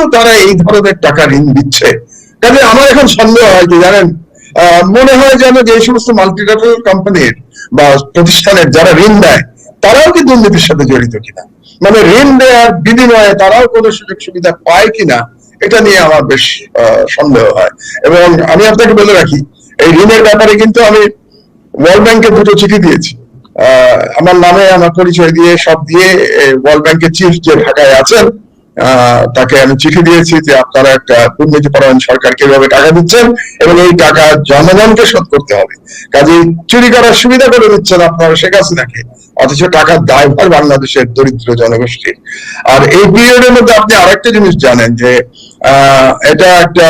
সত্ত্বেও তারা এই ধরনের টাকা ঋণ দিচ্ছে। কাজে আমার এখন সন্দেহ হয় কি জানেন, মনে হয় যেন যে এই সমস্ত মাল্টিন্যাশনাল কোম্পানির বা প্রতিষ্ঠানের যারা ঋণ দেয় তারাও কি দুর্নীতির সাথে জড়িত কিনা, মানে ঋণ দেওয়ার বিনিময়ে তারাও কোনো সুযোগ সুবিধা পায় কিনা, এটা নিয়ে আমার বেশ সন্দেহ হয়। এবং আমি আপনাকে বলে রাখি, এই ঋণের ব্যাপারে কিন্তু আমি ওয়ার্ল্ড ব্যাংকে 2টো চিঠি দিয়েছি, আমার নামে আমার পরিচয় দিয়ে সব দিয়ে। ওয়ার্ল্ড ব্যাংকের চিফ যে ঢাকায় আছেন তাকে আমি চিঠি দিয়েছি যে আপনারা একটা দুর্নীতিপরায়ণ সরকারকে এভাবে টাকা দিচ্ছেন এবং এই টাকা জনগণকে শোধ করতে হবে, কাজেই চুরি করার সুবিধা করে দিচ্ছেন আপনারা শেখ হাসিনাকে, অথচ টাকার দায়ভার বাংলাদেশের দরিদ্র জনগোষ্ঠীর। আর এই পিরিয়ডের মধ্যে আপনি আরেকটা জিনিস জানেন যে এটা একটা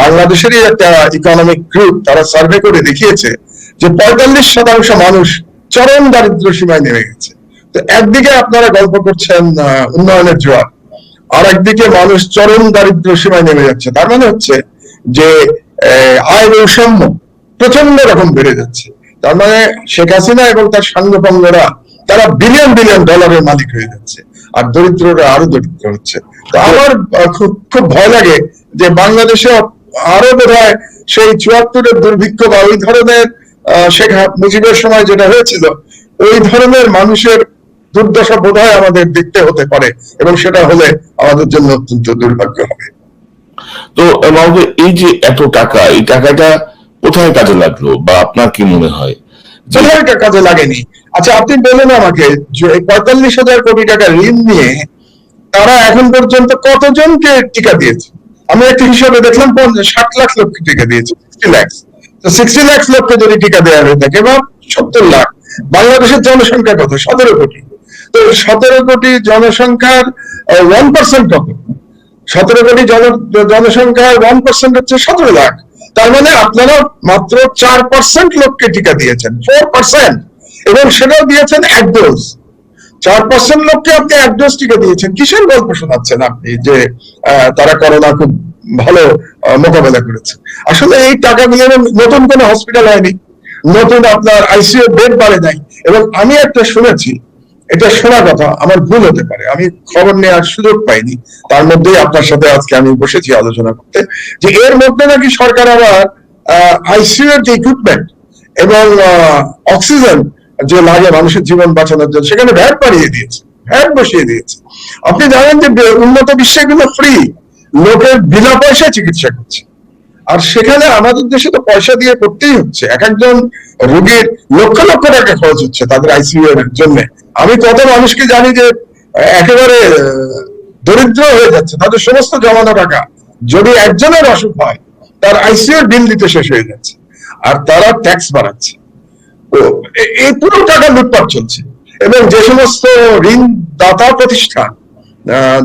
বাংলাদেশেরই একটা ইকোনমিক গ্রুপ, তারা সার্ভে করে দেখিয়েছে যে 45% মানুষ চরম দারিদ্র সীমায় নেমে গেছে। তো একদিকে আপনারা গল্প করছেন উন্নয়নের জোয়ার, আর একদিকে মানুষ চরম দারিদ্র সীমায় নেমে যাচ্ছে। তার মানে হচ্ছে যে আয় বৈষম্য প্রচন্ড রকম বেড়ে যাচ্ছে। তার মানে শেখ হাসিনা এবং তার সাঙ্গপাঙ্গরা তারা বিলিয়ন বিলিয়ন ডলারের মালিক হয়ে যাচ্ছে, আর দরিদ্ররা আরো দরিদ্র হচ্ছে। তো আমার খুব ভয় লাগে যে বাংলাদেশে আরো বোধহয় সেই 74-এর দুর্ভিক্ষ বা ওই ধরনের শেখ মুজিবের সময় যেটা হয়েছিল ওই ধরনের মানুষের দুর্দশা বোধহয় আমাদের দেখতে হতে পারে, এবং সেটা হলে আমাদের জন্য অত্যন্ত দুর্ভাগ্য হবে। তো এই যে এত টাকা, এই টাকাটা কোথায় কাজে লাগলো বা আপনার কি মনে হয়? কাজে লাগেনি। আচ্ছা আপনি বলেন আমাকে, যে 45,000 কোটি টাকা ঋণ নিয়ে তারা এখন পর্যন্ত কতজনকে টিকা দিয়েছে? আমি একটা হিসাবে দেখলাম 60 লাখ লোককে টিকা দিয়েছে, 60 লাখ। তো 60 লাখ লোককে যদি টিকা দেওয়া হয়ে থাকে বা 70 লাখ, বাংলাদেশের জনসংখ্যা কত? 17 কোটি। তো 17 কোটি জনসংখ্যার 1% কত? 17 কোটি জনসংখ্যার 1% হচ্ছে 17 লাখ। তার মানে আপনারা মাত্র 4% লোককে টিকা দিয়েছেন, 4%, এবং সেটাও দিয়েছেন এক ডোজ। 4% লোককে আপনি এক ডোজ টিকা দিয়েছেন। কিসের গল্প শোনাচ্ছেন আপনি যে তারা করোনা খুব ভালো মোকাবেলা করেছে? আসলে এই টাকাগুলো নতুন কোনো হসপিটাল হয়নি, নতুন আপনার আইসিইউ বেড বাড়ে নাই। এবং আমি একটা শুনেছি, এটা শোনা কথা, আমার ভুল হতে পারে, আমি খবর নেওয়ার সুযোগ পাইনি, তার মধ্যেই আপনার সাথে আজকে আমি বসেছি আলোচনা করতে, যে এর মধ্যে নাকি সরকার আবার আইসিইউ এর যে ইকুইপমেন্ট এবং অক্সিজেন যে লাগে মানুষের জীবন বাঁচানোর জন্য, সেখানে ভ্যাট বাড়িয়ে দিয়েছে, ভ্যাট বসিয়ে দিয়েছে। আপনি জানেন যে উন্নত বিশ্বে এগুলো ফ্রি, লোকের বিনা পয়সায় চিকিৎসা করছে, আর সেখানে আমাদের দেশে তো পয়সা দিয়ে করতেই হচ্ছে। এক একজন রোগীর লক্ষ লক্ষ টাকা খরচ হচ্ছে তাদের আইসিইউ এর জন্য। আমি কত মানুষকে জানি যে একেবারে দরিদ্র হয়ে যাচ্ছে, তাদের সমস্ত জমানো টাকা যদি একজনের অসুখ হয় তার আইসিইউ বিল দিতে শেষ হয়ে যাচ্ছে, আর তারা ট্যাক্স বাড়াচ্ছে। তো এই পুরো টাকা লুটপাট চলছে। এবং যে সমস্ত ঋণ দাতা প্রতিষ্ঠান,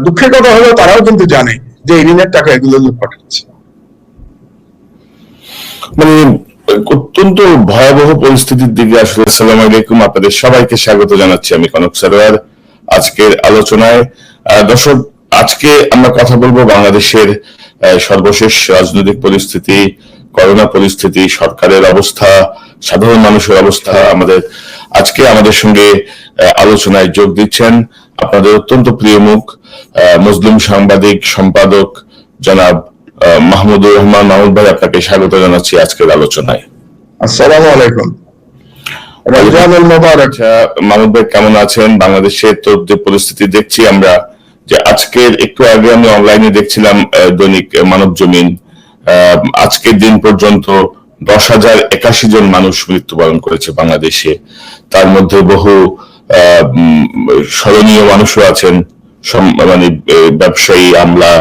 দুঃখের কথা হলো তারাও কিন্তু জানে যে এই ঋণের টাকা এগুলো লুটপাট হচ্ছে। মানে অত্যন্ত ভয়াবহ পরিস্থিতির দিকে আসলে। আসসালামু আলাইকুম, আপনাদের সবাইকে স্বাগত জানাচ্ছি আমি কনক সরোয়ার আজকের আলোচনায়। দর্শক, আজকে আমরা কথা বলবো বাংলাদেশের সর্বশেষ রাজনৈতিক পরিস্থিতি, করোনা পরিস্থিতি, সরকারের অবস্থা, সাধারণ মানুষের অবস্থা। আজকে আমাদের সঙ্গে আলোচনায় যোগ দিচ্ছেন আপনাদের অত্যন্ত প্রিয় মুখ, মুসলিম সাংবাদিক সম্পাদক জনাব মাহমুদুর রহমান। মাহমুদ ভাই, আপনাকে স্বাগত জানাচ্ছি আজকের আলোচনায়। আসসালামু আলাইকুম। রমজানুল মুবারক। মাহমুদ ভাই কেমন আছেন? বাংলাদেশের তো যে পরিস্থিতি দেখছি আমরা, যে আজকের একটু আগে আমি অনলাইনে দেখছিলাম দৈনিক মানব জমিন, আজকের দিন পর্যন্ত 10,081 জন মানুষ মৃত্যুবরণ করেছে বাংলাদেশে। তার মধ্যে বহু স্মরণীয় মানুষও আছেন, মানে ব্যবসায়ী, আমলা,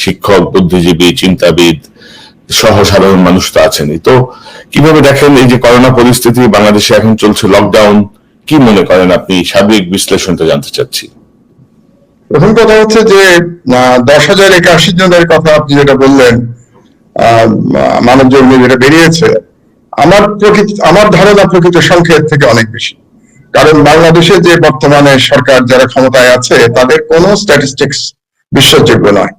শিক্ষক, বুদ্ধিজীবী, চিন্তাবিদ সহ সাধারণ মানুষ তো আছেনই। তো কিভাবে দেখেন এই যে করোনা পরিস্থিতি, বাংলাদেশে এখন চলছে লকডাউন, কি মনে করেন আপনি? সার্বিক বিশ্লেষণটা জানতে চাচ্ছি। প্রথম কথা হচ্ছে যে 10,081 জনের কথা আপনি যেটা বললেন, মানব জমিনে যেটা বেরিয়েছে, আমার ধারণা প্রকৃত সংখ্যার থেকে অনেক বেশি। কারণ বাংলাদেশে যে বর্তমানে সরকার যারা ক্ষমতায় আছে তাদের কোনো স্ট্যাটিস্টিক্স বিশ্বাসযোগ্য নয়,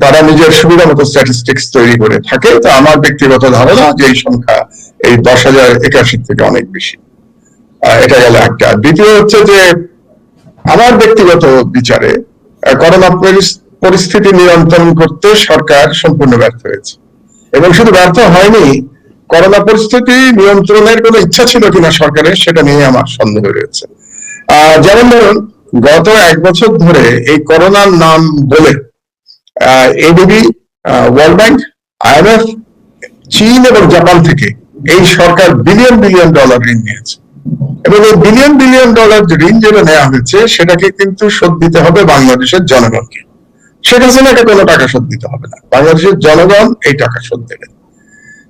তারা নিজের সুবিধা মতো স্ট্যাটিস্টিক্স তৈরি করে থাকে। তো আমার ব্যক্তিগত ধারণা যে এই সংখ্যা এই 10,081 থেকে অনেক বেশি। এটা গেল একটা। দ্বিতীয় হচ্ছে যে আমার ব্যক্তিগত বিচারে করোনা পরিস্থিতি নিয়ন্ত্রণ করতে সরকার সম্পূর্ণ ব্যর্থ হয়েছে, এবং শুধু ব্যর্থ হয়নি, করোনা পরিস্থিতি নিয়ন্ত্রণের কোনো ইচ্ছা ছিল কিনা সরকারের, সেটা নিয়ে আমার সন্দেহ রয়েছে। যেমন ধরুন, গত 1 বছর ধরে এই করোনার নাম বলে এডিবি, ওয়ার্ল্ড ব্যাংক, IMF, চীন এবং জাপান থেকে এই সরকার বিলিয়ন বিলিয়ন ডলার ঋণ নিয়েছে, এবং এই বিলিয়ন বিলিয়ন ডলার ঋণ যেটা নেওয়া হয়েছে সেটাকে কিন্তু শোধ দিতে হবে বাংলাদেশের জনগণকে। শেখ হাসিনাকে কোনো টাকা শোধ দিতে হবে না, বাংলাদেশের জনগণ এই টাকা শোধ দেবে।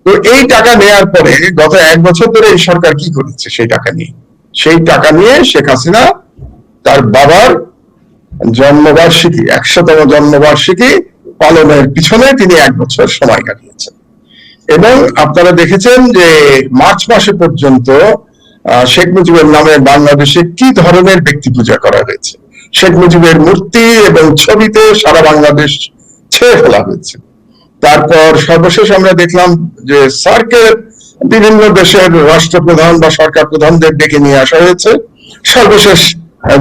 তো এই টাকা নেওয়ার পরে গত 1 বছর ধরে এই সরকার কি করেছে? সেই টাকা নিয়ে শেখ হাসিনা তার বাবার জন্মবার্ষিকী, 100তম জন্মবার্ষিকী পালনের পিছনে তিনি 1 বছর সময় কাটিয়েছেন। এবং আপনারা দেখেছেন যে মার্চ মাসে পর্যন্ত শেখ মুজিবের নামে বাংলাদেশে কি ধরনের ব্যক্তি পূজা করা হয়েছে। শেখ মুজিবের মূর্তি এবং ছবিতে সারা বাংলাদেশ ছেয়ে ফেলা হয়েছে। তারপর সর্বশেষ আমরা দেখলাম যে সার্কের বিভিন্ন দেশের রাষ্ট্রপ্রধান বা সরকার প্রধানদের ডেকে নিয়ে আসা হয়েছে। সর্বশেষ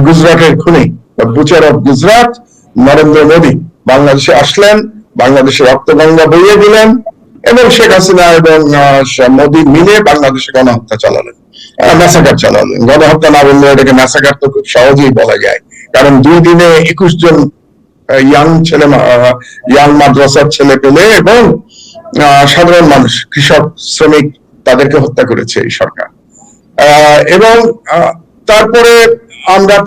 গুজরাটের খুনি, বুচার অফ গুজরাট নরেন্দ্র মোদী বাংলাদেশে আসলেন, বাংলাদেশে রক্তগঙ্গা বইয়ে দিলেন, এবং শেখ হাসিনা এবং মোদী মিলে বাংলাদেশে গণহত্যা চালালেন, ম্যাসাকার চালালেন। গণহত্যা না বললে এটাকে ম্যাসাকার তো খুব সহজেই বলা যায়, কারণ 2 দিনে 21 জন ইয়াং মাদ্রাসার ছেলে পেলে এবং সাধারণ মানুষ, কৃষক, শ্রমিক, তাদেরকে হত্যা করেছে এই সরকার। এবং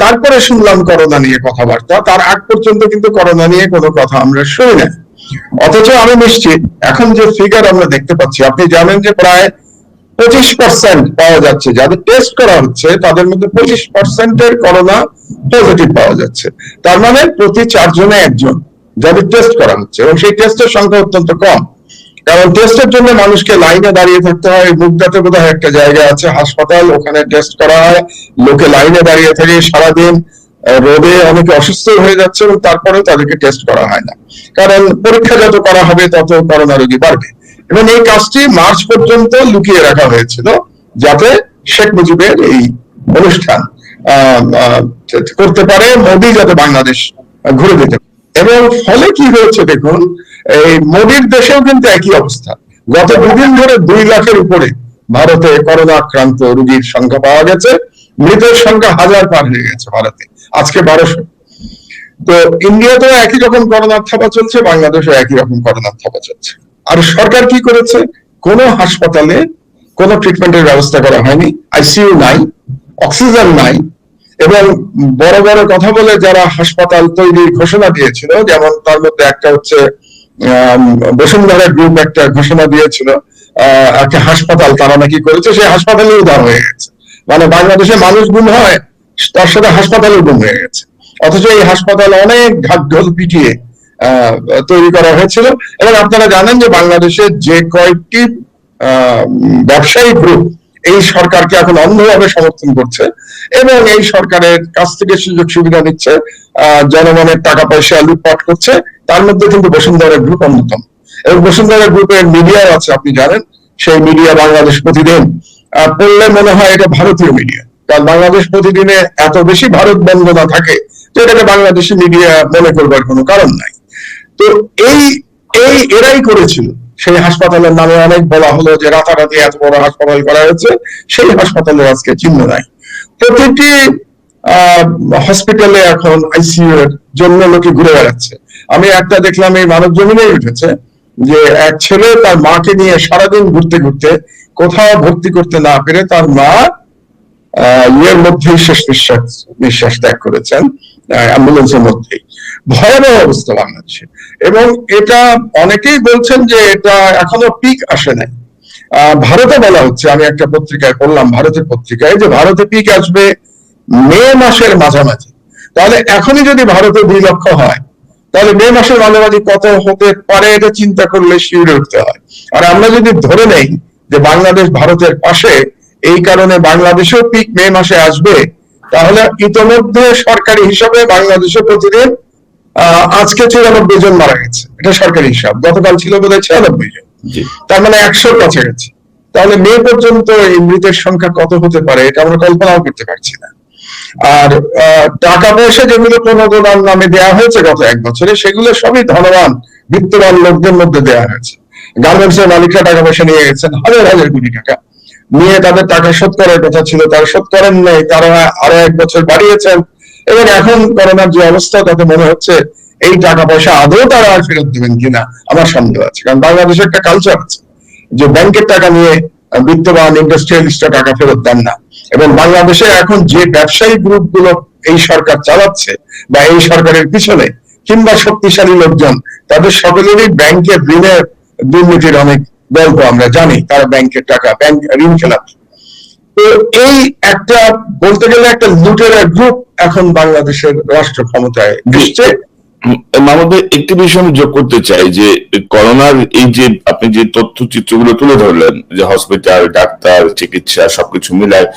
তারপরে শুনলাম করোনা নিয়ে কথাবার্তা। তার আগ পর্যন্ত কিন্তু করোনা নিয়ে কোনো কথা আমরা শুনি না। অথচ আমি নিশ্চিত এখন যে ফিগার আমরা দেখতে পাচ্ছি, আপনি জানেন যে প্রায় 25% পাওয়া যাচ্ছে, যাদের টেস্ট করা হচ্ছে তাদের মধ্যে 25%-এর করোনা পজিটিভ পাওয়া যাচ্ছে। তার মানে প্রতি 4 জনে 1 জন যাদের টেস্ট করা হচ্ছে, এবং সেই টেস্টের সংখ্যা অত্যন্ত কম। কারণ টেস্টের জন্য মানুষকে লাইনে দাঁড়িয়ে থাকতে হয়। মুগদাতে বোধহয় একটা জায়গা আছে হাসপাতাল, ওখানে টেস্ট করা হয়, লোকে লাইনে দাঁড়িয়ে থাকে সারাদিন, রোদে অনেকে অসুস্থ হয়ে যাচ্ছে, এবং তারপরেও তাদেরকে টেস্ট করা হয় না, কারণ পরীক্ষা যত করা হবে তত করোনা রোগী বাড়বে। এবং এই কাজটি মার্চ পর্যন্ত লুকিয়ে রাখা হয়েছিল, যাতে শেখ মুজিবের এই অনুষ্ঠান করতে পারে, মোদী যাতে বাংলাদেশ ঘুরে দিতে পারে। এবং ফলে কি হয়েছে দেখুন, এই মোদীর দেশেও কিন্তু একই অবস্থা। গত 2 দিন ধরে 2 লাখের উপরে ভারতে করোনা আক্রান্ত রোগীর সংখ্যা পাওয়া গেছে, মৃতের সংখ্যা 1000 পার হয়ে গেছে ভারতে, আজকে 1200। তো ইন্ডিয়াতেও একই রকম করোনার থাবা চলছে, বাংলাদেশেও একই রকম করোনার থাবা চলছে। আর সরকার কি করেছে? কোন হাসপাতালে কোন ট্রিটমেন্টের ব্যবস্থা করা হয়নি, আইসিইউ নাই, অক্সিজেন নাই, এবং বড় বড় কথা বলে যারা হাসপাতাল তৈরির ঘোষণা দিয়েছিল, যেমন তার মধ্যে একটা হচ্ছে বসুন্ধরা গ্রুপ একটা ঘোষণা দিয়েছিল একটা হাসপাতাল তারা নাকি করেছে, সেই হাসপাতালে উধার হয়ে গেছে। মানে বাংলাদেশে মানুষ গুম হয়, তার সাথে হাসপাতালও গুম হয়ে গেছে। অথচ এই হাসপাতাল অনেক ঢাকঢোল পিটিয়ে তৈরি করা হয়েছিল। এবং আপনারা জানেন যে বাংলাদেশে যে কয়েকটি ব্যবসায়ী গ্রুপ এই সরকারকে এখন অন্ধভাবে সমর্থন করছে এবং এই সরকারের কাছ থেকে সুযোগ সুবিধা নিচ্ছে, জনগণের টাকা পয়সা লুটপাট করছে, তার মধ্যে কিন্তু বসুন্ধরা গ্রুপ অন্যতম। এবং বসুন্ধরা গ্রুপের মিডিয়াও আছে, আপনি জানেন, সেই মিডিয়া বাংলাদেশ প্রতিদিন। পড়লে মনে হয় এটা ভারতীয় মিডিয়া, কারণ বাংলাদেশ প্রতিদিনে এত বেশি ভারত বন্দনা থাকে যে এটাকে বাংলাদেশি মিডিয়া মনে করবার কোনো কারণ নাই। তো এরাই করেছিল। সেই হাসপাতালের নামে অনেক বলা হলো যে রাতারাতি এত বড় হাসপাতাল করা হয়েছে, সেই হাসপাতালের আজকে চিহ্ন নাই। প্রতিটি হসপিটালে এখন আইসিইউ এর জন্য লোকে ঘুরে বেড়াচ্ছে। আমি একটা দেখলাম, এই মানব জমিনে উঠেছে, যে এক ছেলে তার মাকে নিয়ে সারাদিন ঘুরতে ঘুরতে কোথাও ভর্তি করতে না পেরে তার মা ইয়ের মধ্যেই শেষ নিঃশ্বাস ত্যাগ করেছেন, অ্যাম্বুলেন্সের মধ্যেই। ভয়াবহ অবস্থা বাংলাদেশে। এবং এটা অনেকেই বলছেন যে এটা এখনো পিক আসে নাই। ভারতে বলা হচ্ছে, আমি একটা পত্রিকায় পড়লাম, ভারতের পত্রিকায়, যে ভারতে পিক আসবে মে মাসের মাঝামাঝি। তাহলে এখনই যদি ভারতে 2 লক্ষ হয়, তাহলে মে মাসের মাঝামাঝি কত হতে পারে এটা চিন্তা করলে শিউরে উঠতে হয়। আর আমরা যদি ধরে নেই যে বাংলাদেশ ভারতের পাশে, এই কারণে বাংলাদেশেও পিক মে মাসে আসবে, তাহলে ইতোমধ্যে সরকারি হিসাবে বাংলাদেশে প্রতিদিন আজকে 94 জন মারা গেছে, এটা সরকারি হিসাব। গতকাল ছিল বোধহয় 96 জন, তার মানে 100-র কাছাকাছি। তাহলে মে পর্যন্ত এই মৃতের সংখ্যা কত হতে পারে এটা আমরা কল্পনাও করতে পারছি না। আর টাকা পয়সা যেগুলো প্রণোদনার নামে দেওয়া হয়েছে গত 1 বছরে, সেগুলো সবই ধনবান বিত্তবান লোকদের মধ্যে দেওয়া হয়েছে। গার্মেন্টস এর মালিকরা টাকা পয়সা নিয়ে গেছেন হাজার হাজার কোটি টাকা, নিয়ে তাদের টাকা শোধ করার কথা ছিল, তারা শোধ করেন নাই, তারা আরো 1 বছর বাড়িয়েছেন। এবং এখন করোনার যে অবস্থা, তাতে মনে হচ্ছে এই টাকা পয়সা আদৌ তারা আর ফেরত দেবেন কিনা আমার সন্দেহ আছে। কারণ বাংলাদেশে একটা কালচার আছে যে ব্যাংকের টাকা নিয়ে বিত্তবান ইন্ডাস্ট্রিয়ালিস্টরা টাকা ফেরত দেন না। এবং বাংলাদেশে এখন যে ব্যবসায়ী গ্রুপগুলো এই সরকার চালাচ্ছে বা এই সরকারের পিছনে কিংবা শক্তিশালী লোকজন, তাদের সকলেরই ব্যাংকের ঋণের দুর্নীতির অনেক গল্প আমরা জানি। তারা ব্যাংকের টাকা, ব্যাংক ঋণ খেলাপি। তো এই একটা বলতে গেলে একটা লুটেরা গ্রুপ এখন বাংলাদেশের রাষ্ট্র ক্ষমতায় এসছে। মাহমুদ ভাই, একটি বিষয় আমি যোগ করতে চাই যে করোনার এই যে আপনি যে তথ্যচিত্রগুলো তুলে ধরলেন, যে হসপিটাল, ডাক্তার, চিকিৎসা সবকিছু মিলায়,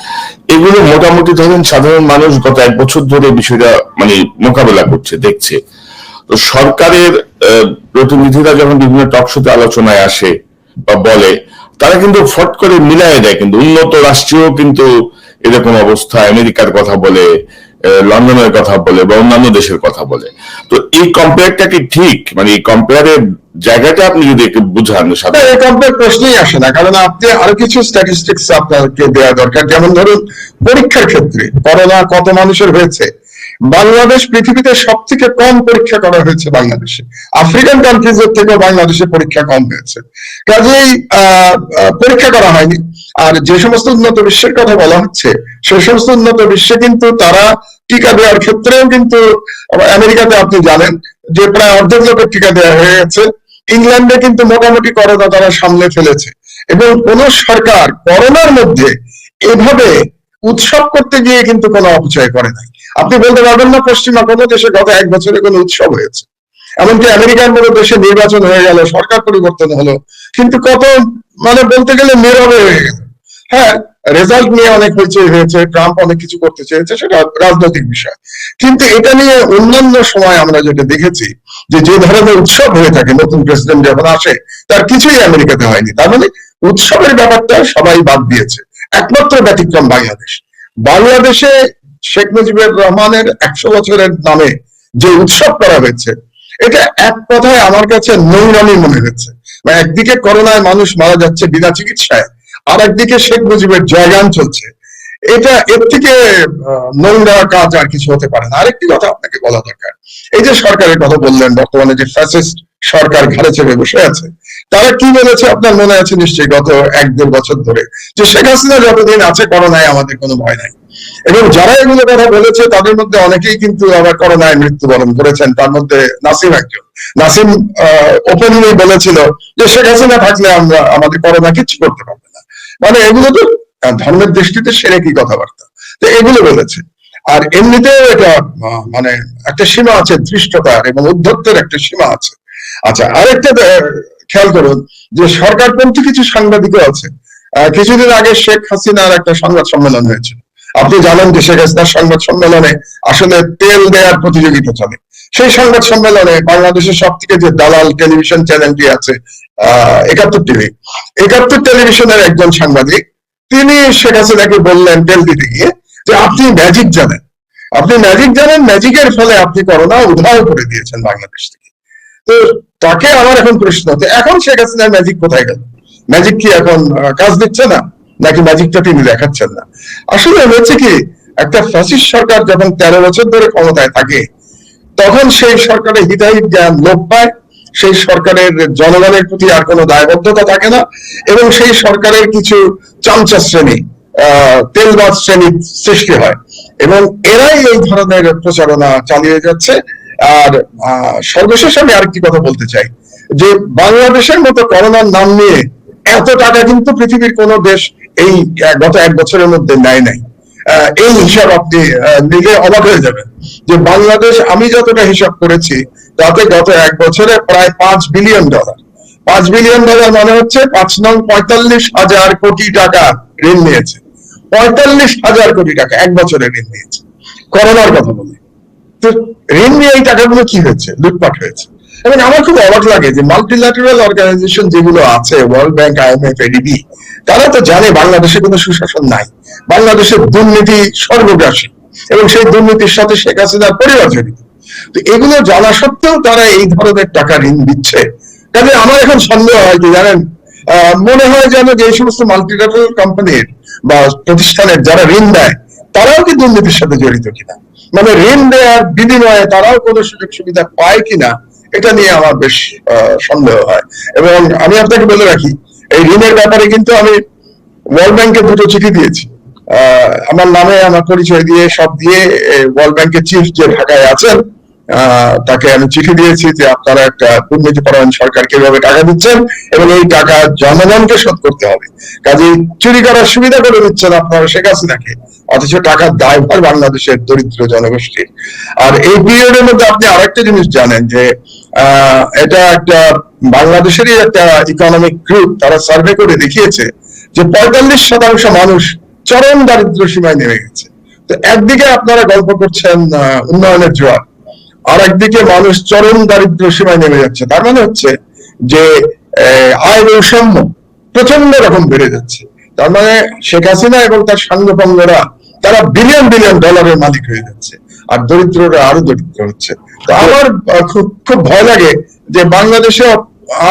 এগুলো মোটামুটি ধরেন সাধারণ মানুষ গত 1 বছর ধরে বিষয়টা মানে মোকাবেলা করছে, দেখছে। তো সরকারের প্রতিনিধিরা যখন বিভিন্ন টক শোতে আলোচনায় আসে বা বলে, তারা কিন্তু ফট করে মিলাই দেয়, কিন্তু উন্নত রাষ্ট্রীয় কিন্তু এরকম অবস্থা, আমেরিকার কথা বলে, লন্ডনের কথা বলে বা অন্যান্য দেশের কথা বলে। তো এই কম্পেয়ারটা কি ঠিক? মানে এই কম্পেয়ারের জায়গাটা আপনি যদি একটু বুঝান। এই কম্পেয়ার প্রশ্নই আসে না, কারণ আপনি আরো কিছু স্ট্যাটিস্টিক্স আপনাকে দেওয়া দরকার। যেমন ধরুন, পরীক্ষার ক্ষেত্রে করোনা কত মানুষের হয়েছে, বাংলাদেশ পৃথিবীতে সব থেকে কম পরীক্ষা করা হয়েছে বাংলাদেশে। আফ্রিকান কান্ট্রিজের থেকে বাংলাদেশে পরীক্ষা কম হয়েছে, কাজেই পরীক্ষা করা হয়নি। আর যে সমস্ত উন্নত বিশ্বের কথা বলা হচ্ছে, সে সমস্ত উন্নত বিশ্বে কিন্তু তারা টিকা দেওয়ার ক্ষেত্রেও কিন্তু, আমেরিকাতে আপনি জানেন যে প্রায় অর্ধেক লোকের টিকা দেওয়া হয়ে গেছে। ইংল্যান্ডে কিন্তু মোটামুটি করোনা তারা সামলে ফেলেছে। এবং কোন সরকার করোনার মধ্যে এভাবে উৎসব করতে গিয়ে কিন্তু কোনো অপচয় করে নাই। আপনি বলতে পারবেন না পশ্চিমা কোনো দেশে গত 1 বছরে কোনো উৎসব হয়েছে। এমনকি আমেরিকার মতো দেশে নির্বাচন হয়ে গেল, সরকার পরিবর্তন হলো, কিন্তু কত মানে বলতে গেলে নীরবে হয়ে গেল। হ্যাঁ, রেজাল্ট নিয়ে অনেক হইচই হয়েছে, ট্রাম্প অনেক কিছু করতে চেয়েছে, সেটা রাজনৈতিক বিষয়। কিন্তু এটা নিয়ে অন্যান্য সময় আমরা যেটা দেখেছি, যে ধরনের উৎসব হয়ে থাকে নতুন প্রেসিডেন্ট যখন আসে, তার কিছুই আমেরিকাতে হয়নি। তার মানে উৎসবের ব্যাপারটা সবাই বাদ দিয়েছে, একমাত্র ব্যতিক্রম বাংলাদেশ। বাংলাদেশে শেখ মুজিবুর রহমানের 100 বছরের নামে যে উৎসব করা হয়েছে, এটা এক কথায় আমার কাছে নোংরামি মনে হচ্ছে। মানে একদিকে করোনায় মানুষ মারা যাচ্ছে বিনা চিকিৎসায়, আর একদিকে শেখ মুজিবের জয়গান চলছে। এটা এর থেকে নোংরা কাজ আর কিছু হতে পারে না। আরেকটি কথা আপনাকে বলা দরকার, এই যে সরকারের কথা বললেন, বর্তমানে যে ফ্যাসিস্ট সরকার ঘাড়ে চেপে বসে আছে, তারা কি বলেছে আপনার মনে আছে নিশ্চয়ই গত 1-1.5 বছর ধরে, যে শেখ হাসিনা যতদিন আছে করোনায় আমাদের কোনো ভয় নাই। এবং যারা এগুলো কথা বলেছে তাদের মধ্যে অনেকেই কিন্তু আবার করোনায় মৃত্যুবরণ করেছেন। তার মধ্যে নাসিম একজন। নাসিম ওপেনলি বলেছিল যে শেখ হাসিনা থাকলে আমাদের করোনা কিছু করতে পারবে না। মানে এগুলো তো ধর্মের দৃষ্টিতে সেরে কি কথাবার্তা, তো এগুলো বলেছে। আর এমনিতেও এটা মানে একটা সীমা আছে, ধৃষ্টতার এবং উদ্ধত্তের একটা সীমা আছে। আচ্ছা, আরেকটা খেয়াল করুন যে সরকারপন্থী কিছু সাংবাদিকও আছে। কিছুদিন আগে শেখ হাসিনার একটা সংবাদ সম্মেলন হয়েছিল। আপনি জানেন যে শেখ হাসিনার সংবাদ সম্মেলনে আসলে তেল দেওয়ার প্রতিযোগিতা চলে। সেই সংবাদ সম্মেলনে বাংলাদেশের সব থেকে যে দালাল টেলিভিশন চ্যানেলটি আছে, 71 টিভি, 71 টেলিভিশনের একজন সাংবাদিক, তিনি শেখ হাসিনাকে বললেন তেল দিতে গিয়ে যে আপনি ম্যাজিক জানেন, আপনি ম্যাজিক জানেন, ম্যাজিকের ফলে আপনি করোনা উধাও করে দিয়েছেন বাংলাদেশ থেকে। তো তাকে আমার এখন প্রশ্ন, এখন শেখ হাসিনার ম্যাজিক কোথায় গেল? ম্যাজিক কি এখন কাজ দিচ্ছে না, নাকি ম্যাজিকটা তিনি দেখাচ্ছেন না? আসলে হচ্ছে কি, একটা ফ্যাসিস্ট সরকার যখন 13 বছর ধরে ক্ষমতায় থাকে, তখন সেই সরকারের হিতাহিত জ্ঞান লোপ পায়, সেই সরকারের জনগণের প্রতি আর কোনো দায়বদ্ধতা থাকে না, এবং সেই সরকারের কিছু চামচা শ্রেণী, তেলবাজ শ্রেণী সৃষ্টি হয়, এবং এরাই এই ধরনের প্রচারণা চালিয়ে যাচ্ছে। আর সর্বশেষ আমি আরেকটি কথা বলতে চাই, যে বাংলাদেশের মতো করোনার নাম নিয়ে এত টাকা কিন্তু পৃথিবীর কোন দেশ এই গত 1 বছরের মধ্যে নেয় নাই। এই হিসাব আপনি নিলে অবাক হয়ে যাবেন যে বাংলাদেশ, আমি যতটা হিসাব করেছি, তাতে গত 1 বছরে প্রায় $5 বিলিয়ন। $5 বিলিয়ন মানে হচ্ছে 45,000 কোটি টাকা ঋণ নিয়েছে। 45,000 কোটি টাকা 1 বছরে ঋণ নিয়েছে করোনার কথা বলে। তো ঋণ নিয়ে এই টাকাগুলো কি হয়েছে? লুটপাট হয়েছে। এবং আমার খুব অবাক লাগে যে মাল্টিল্যাটারাল অর্গানাইজেশন যেগুলো আছে, ওয়ার্ল্ড ব্যাংক, IMF, ADB, তারা তো জানে বাংলাদেশে কোনো সুশাসন নাই, বাংলাদেশের দুর্নীতি সর্বগ্রাসী, এবং সেই দুর্নীতির সাথে শেখ হাসিনার পরিবার জড়িত। তো এগুলো জানা সত্ত্বেও তারা এই ধরনের টাকা ঋণ দিচ্ছে। কাজে আমার এখন সন্দেহ হয় কি জানেন, মনে হয় যেন যে এই সমস্ত মাল্টিন্যাশনাল কোম্পানির বা প্রতিষ্ঠানের যারা ঋণ দেয় তারাও কি দুর্নীতির সাথে জড়িত কিনা, মানে ঋণ দেওয়ার বিনিময়ে তারাও কোনো সুযোগ সুবিধা পায় কিনা, এটা নিয়ে আমার বেশ সন্দেহ হয়। এবং আমি আপনাকে বলে রাখি, এই ঋণের ব্যাপারে কিন্তু আমি ওয়ার্ল্ড ব্যাংকে 2টো চিঠি দিয়েছি, আমার নামে আমার পরিচয় দিয়ে সব দিয়ে ওয়ার্ল্ড ব্যাংকের চিফ যে ঢাকায় আছেন তাকে আমি চিঠি দিয়েছি যে আপনারা একটা দুর্নীতিপরায়ণ সরকারকে এভাবে টাকা দিচ্ছেন এবং এই টাকা জনগণকে শোধ করতে হবে, কাজেই চুরি করার সুবিধা করে দিচ্ছেন আপনারা শেখ হাসিনাকে, অথচ টাকার দায়ভার বাংলাদেশের দরিদ্র জনগোষ্ঠীর। আর এই পিরিয়ডের মধ্যে আপনি আরেকটা জিনিস জানেন যে এটা একটা বাংলাদেশেরই একটা ইকোনমিক গ্রুপ, তারা সার্ভে করে দেখিয়েছে যে 45% মানুষ চরম দারিদ্র সীমায় নেমে গেছে। তো একদিকে আপনারা গল্প করছেন উন্নয়নের জোয়ার, আর একদিকে মানুষ চরম দারিদ্র সীমায় নেমে যাচ্ছে। তার মানে হচ্ছে যে আয় বৈষম্য প্রচন্ড রকম বেড়ে যাচ্ছে। তার মানে শেখ হাসিনা এবং তার সাঙ্গপাঙ্গরা তারা বিলিয়ন বিলিয়ন ডলারের মালিক হয়ে যাচ্ছে, আর দরিদ্ররা আরো দরিদ্র হচ্ছে। তো আমার খুব ভয় লাগে যে বাংলাদেশে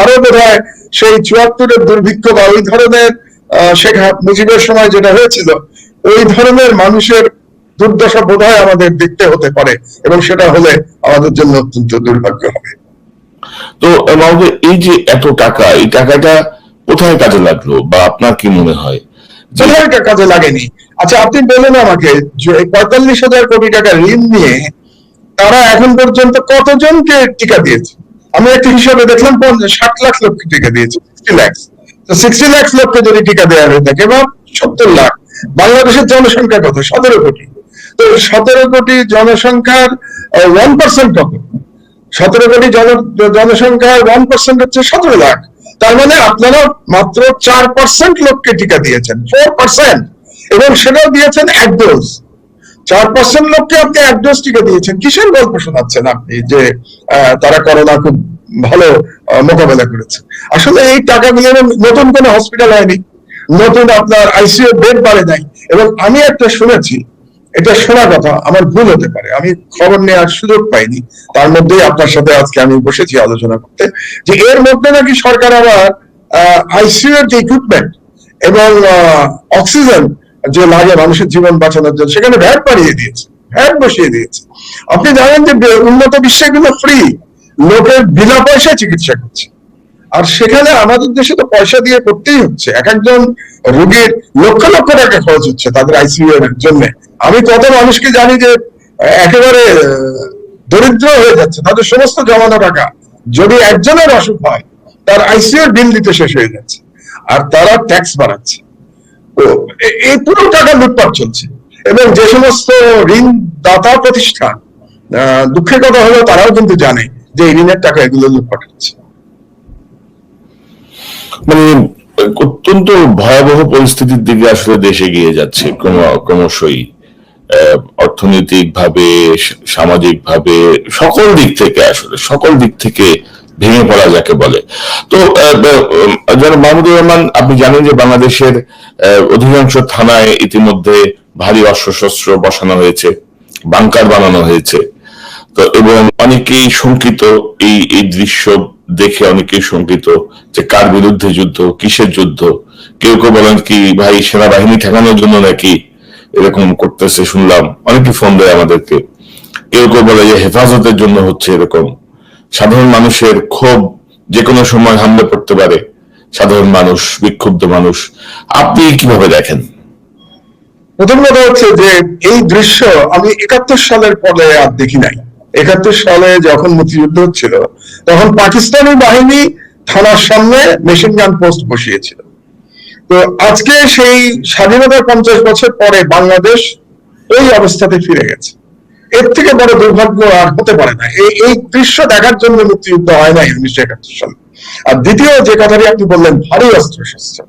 আরো বোধহয় সেই 74-এর দুর্ভিক্ষ বা ওই ধরনের শেখ মুজিবের সময় যেটা হয়েছিল ওই ধরনের মানুষের দুর্দশা বোধহয় আমাদের দেখতে হতে পারে, এবং সেটা হলে আমাদের জন্য অত্যন্ত দুর্ভাগ্য হবে। তো এই যে এত টাকা, এই টাকাটা কোথায় কাজে লাগলো বা আপনার কি মনে হয়? কোথায় কাজে লাগেনি? আচ্ছা আপনি বলুন আমাকে, যে 45,000 কোটি টাকা ঋণ নিয়ে তারা এখন পর্যন্ত কতজনকে টিকা দিয়েছে? আমি একটা হিসাবে দেখলাম 60 লাখ লোককে টিকা দিয়েছে, 60 লাখ। তো 60 লাখ লোককে যদি টিকা দেওয়া হয়ে থাকে বা 70 লাখ, বাংলাদেশের জনসংখ্যা কত? 17 কোটি। তো 17 কোটি জনসংখ্যার 1% কত? 17 কোটি জনসংখ্যার 1% হচ্ছে 17 লাখ। তার মানে আপনারা মাত্র 4% লোককে টিকা দিয়েছেন, 4%, এবং সেটাও দিয়েছেন এক ডোজ। 4% লোককে আপনি এক ডোজ টিকা দিয়েছেন। কিসের গল্প শোনাচ্ছেন আপনি যে তারা করোনা খুব ভালো মোকাবেলা করেছে? আসলে এই টাকাগুলো নতুন কোনো হসপিটাল হয়নি, নতুন আপনার আইসিইউ বেড বাড়ে নাই। এবং আমি একটা শুনেছি, এটা শোনা কথা, আমার ভুল হতে পারে, আমি খবর নেওয়ার সুযোগ পাইনি, তার মধ্যেই আপনার সাথে আজকে আমি বসেছি আলোচনা করতে, যে এর মধ্যে নাকি সরকার আবার আইসিইউ এর যে ইকুইপমেন্ট এবং অক্সিজেন যে লাগে মানুষের জীবন বাঁচানোর জন্য, সেখানে ভ্যাট বাড়িয়ে দিয়েছে, ভ্যাট বসিয়ে দিয়েছে। আপনি জানেন যে উন্নত বিশ্বে এগুলো ফ্রি, লোকের বিনা পয়সায় চিকিৎসা করছে, আর সেখানে আমাদের দেশে তো পয়সা দিয়ে করতেই হচ্ছে। এক একজন রোগীর লক্ষ লক্ষ টাকা খরচ হচ্ছে তাদের আইসিইউ এর জন্য। আমি কত মানুষকে জানি যে একেবারে দরিদ্র হয়ে যাচ্ছে, তাদের সমস্ত জমানো টাকা যদি একজনের অসুখ হয় তার আইসিইউ এর বিল দিতে শেষ হয়ে যাচ্ছে, আর তারা ট্যাক্স বাড়াচ্ছে। তো এই পুরো টাকা লুটপাট চলছে। এবং যে সমস্ত ঋণ দাতা প্রতিষ্ঠান, দুঃখের কথা হলো তারাও কিন্তু জানে যে এই ঋণের টাকা এগুলো লুটপাট হচ্ছে। মানে অত্যন্ত ভয়াবহ পরিস্থিতির দিকে আসলে দেশ এগিয়ে যাচ্ছে ক্রমশই, অর্থনৈতিক ভাবে, সামাজিক ভাবে, সকল দিক থেকে, আসলে সকল দিক থেকে ভেঙে পড়া যাকে বলে। তো জনাব মাহমুদুর রহমান, আপনি জানেন যে বাংলাদেশের অধিকাংশ থানায় ইতিমধ্যে ভারী অস্ত্রশস্ত্র বসানো হয়েছে, বাংকার বানানো হয়েছে। তো এবং অনেকেই শঙ্কিত, এই দৃশ্য দেখে অনেকেই শঙ্কিত যে কার বিরুদ্ধে যুদ্ধ, কিসের যুদ্ধ। কেউ কেউ বলেন কি ভাই সেনাবাহিনী ঠেকানোর জন্য নাকি এরকম করতেছে, শুনলাম অনেকে ফোন দেয় আমাদেরকে। কেউ কেউ বলে যে হেফাজতের জন্য হচ্ছে এরকম। সাধারণ মানুষের ক্ষোভ যে কোনো সময় হামলে পড়তে পারে, সাধারণ মানুষ, বিক্ষুব্ধ মানুষ। আপনি কিভাবে দেখেন? প্রথম কথা হচ্ছে যে এই দৃশ্য আমি 71 সালের পরে আর দেখি নাই। 71 সালে যখন মুক্তিযুদ্ধ হচ্ছিল তখন পাকিস্তানি বাহিনী থানার সামনে মেশিন গান পোস্ট বসিয়েছিল। তো আজকে সেই স্বাধীনতার 50 বছর পরে বাংলাদেশ ওই অবস্থাতে ফিরে গেছে। এর থেকে বড় দুর্ভাগ্য আর হতে পারে না। এই দৃশ্য দেখার জন্য মুক্তিযুদ্ধ হয় নাই 1971 সালে। আর দ্বিতীয় যে কথাটি আপনি বললেন, ভারী অস্ত্রশস্ত্র,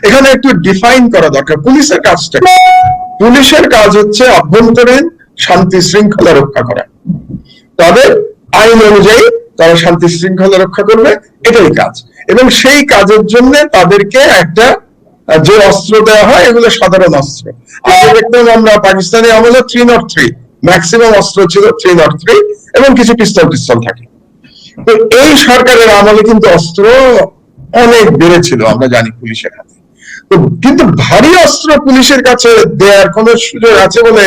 এখানে একটু ডিফাইন করা দরকার পুলিশের কাজটা। পুলিশের কাজ হচ্ছে অভ্যন্তরীণ শান্তি শৃঙ্খলা রক্ষা করা, তবে আইন অনুযায়ী তারা শান্তি শৃঙ্খলা রক্ষা করবে, এটাই কাজ। এবং সেই কাজের জন্য তাদেরকে একটা যে অস্ত্র দেওয়া হয় এগুলো সাধারণ অস্ত্র। আগে দেখতাম আমরা পাকিস্তানি আমলে 303 ম্যাক্সিমাম অস্ত্র ছিল 303 এবং কিছু পিস্তল থাকে। তো এই সরকারের আমলে কিন্তু অস্ত্র অনেক বেড়েছিল আমরা জানি পুলিশের হাতে। তো কিন্তু ভারী অস্ত্র পুলিশের কাছে দেওয়ার কোন সুযোগ আছে বলে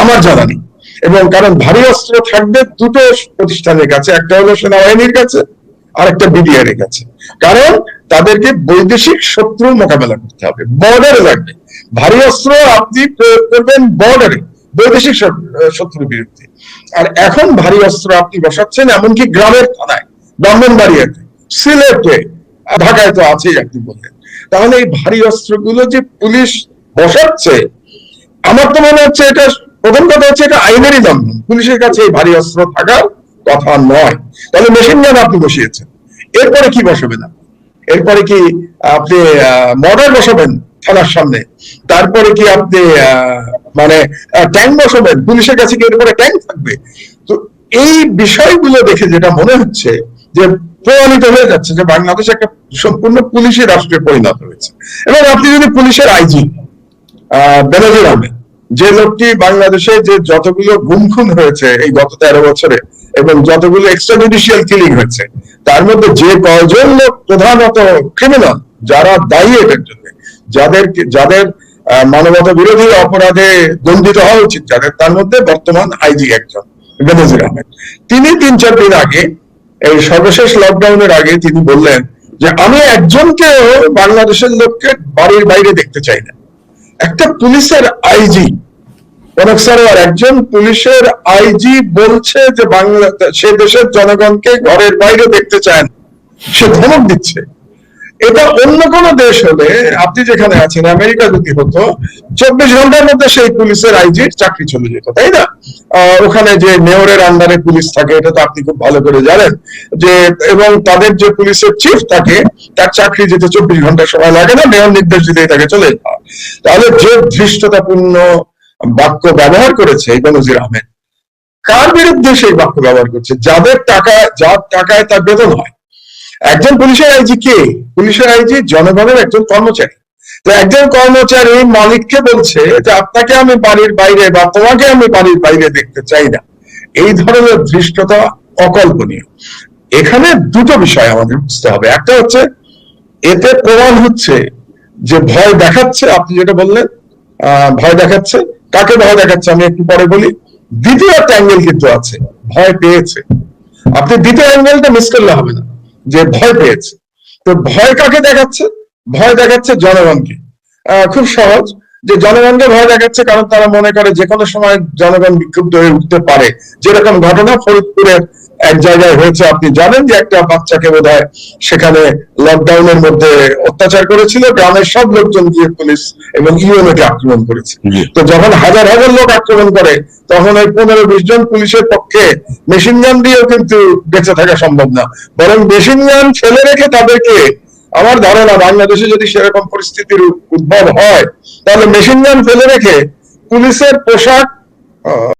আমার জানা নেই। এবং কারণ ভারী অস্ত্র থাকবে দুটো প্রতিষ্ঠানের কাছে, একটা হলো সেনাবাহিনীর কাছে আর একটা বিডিআর এর কাছে। কারণ তাদেরকে বৈদেশিক শত্রু মোকাবেলা করতে হবে, বর্ডারে লাগবে ভারী অস্ত্র। আপনি প্রয়োগ করবেন বর্ডারে বৈদেশিক শত্রুর বিরুদ্ধে। আর এখন ভারী অস্ত্র আপনি বসাচ্ছেন এমনকি গ্রামের থানায়, ব্রাহ্মণবাড়িয়াতে, সিলেটে, ঢাকায় তো আছেই আপনি বললেন। তাহলে এই ভারী অস্ত্রগুলো যে পুলিশ বসাচ্ছে, আমার তো মনে হচ্ছে এটা প্রথম কথা হচ্ছে এটা আইনেরই লঙ্ঘন। পুলিশের কাছে এই ভারী অস্ত্র থাকার কথা নয়। তাহলে মেশিন গান আপনি বসিয়েছেন, এরপরে কি বসাবেন আপনি? এরপরে কি আপনি মর্টার বসাবেন থানার সামনে? তারপরে কি আপনি মানে ট্যাঙ্ক বসাবেন? পুলিশের কাছে কি এরপরে ট্যাঙ্ক থাকবে? তো এই বিষয়গুলো দেখে যেটা মনে হচ্ছে যে প্রমাণিত হয়ে যাচ্ছে যে বাংলাদেশ একটা সম্পূর্ণ পুলিশের রাষ্ট্রে পরিণত হয়েছে। এবং আপনি যদি পুলিশের আইজি বেনজির আহমেদ, যে লোকটি বাংলাদেশে যে যতগুলো গুম খুন হয়েছে এই গত 13 বছরে এবং যতগুলো এক্সট্রাজুডিশিয়াল কিলিং হয়েছে, তার মধ্যে যে কয়জন লোক প্রধানত ক্রিমিনাল, যারা দায়ী এটার জন্য, যাদের মানবতা বিরোধী অপরাধে দণ্ডিত হওয়া উচিত যাদের, তার মধ্যে বর্তমান আইজি একজন বেনজির আহমেদ। তিনি 3-4 দিন আগে, এই সর্বশেষ লকডাউনের আগে তিনি বললেন যে আমি একজনকেও বাংলাদেশের লোককে বাড়ির বাইরে দেখতে চাই না। একটা পুলিশের আইজি, কনক সারোয়ার, একজন পুলিশের আইজি বলছে যে সে দেশের জনগণকে ঘরের বাইরে দেখতে চায় না, সে ধমক দিচ্ছে। এটা অন্য কোন দেশ হলে, আপনি যেখানে আছেন আমেরিকা যদি হতো, 24 ঘন্টার মধ্যে সেই পুলিশের আইজির চাকরি চলে যেত, তাই না? ওখানে যে মেয়রের আন্ডারে পুলিশ থাকে এটা তো আপনি খুব ভালো করে জানেন যে, এবং তাদের যে পুলিশের চিফ থাকে তার চাকরি যেতে 24 ঘন্টা সময় লাগে না, মেয়র নির্দেশ দিলেই তাকে চলে যেতে হয়। তাহলে যে ধৃষ্টতাপূর্ণ বাক্য ব্যবহার করেছে বেনজির আহমেদ, কার বিরুদ্ধে সেই বাক্য ব্যবহার করছে? যার টাকায় তার বেতন হয়। একজন পুলিশের আইজি কে? পুলিশের আইজি জনগণের একজন কর্মচারী। তো একজন কর্মচারী মালিককে বলছে যে আপনাকে আমি বাড়ির বাইরে বা তোমাকে আমি বাড়ির বাইরে দেখতে চাই না। এই ধরনের ধৃষ্টতা অকল্পনীয়। এখানে দুটো বিষয় আমাদের বুঝতে হবে। একটা হচ্ছে এতে প্রমাণ হচ্ছে যে ভয় দেখাচ্ছে, আপনি যেটা বললেন ভয় দেখাচ্ছে। কাকে ভয় দেখাচ্ছে আমি একটু পরে বলি। দ্বিতীয় একটা অ্যাঙ্গেল কিন্তু আছে, ভয় পেয়েছে। আপনি দ্বিতীয় অ্যাঙ্গেলটা মিস করলে হবে না, যে ভয় পেয়েছে। তো ভয় কাকে দেখাচ্ছে? ভয় দেখাচ্ছে জনগণকে। খুব সহজ, যে জনগণকে ভয় দেখাচ্ছে কারণ তারা মনে করে যে কোনো সময় জনগণ বিক্ষুব্ধ হয়ে উঠতে পারে। যেরকম ঘটনা ফরিদপুরের এক জায়গায় হয়েছে, আপনি জানেন যে একটা বাচ্চাকে বোধহয় সেখানে লকডাউনের মধ্যে অত্যাচার করেছিল, গ্রামের সব লোকজন গিয়ে পুলিশ এবং ইউএনওকে আক্রমণ করেছে। তো যখন হাজার হাজার লোক আক্রমণ করে তখন ওই 15-20 জন পুলিশের পক্ষে মেশিন গান দিয়েও কিন্তু বেঁচে থাকা সম্ভব না, বরং মেশিন গান ফেলে রেখে তাদেরকে, আমার ধারণা বাংলাদেশে যদি সেরকম পরিস্থিতির উদ্ভব হয় তাহলে মেশিন গান ফেলে রেখে পুলিশের পোশাক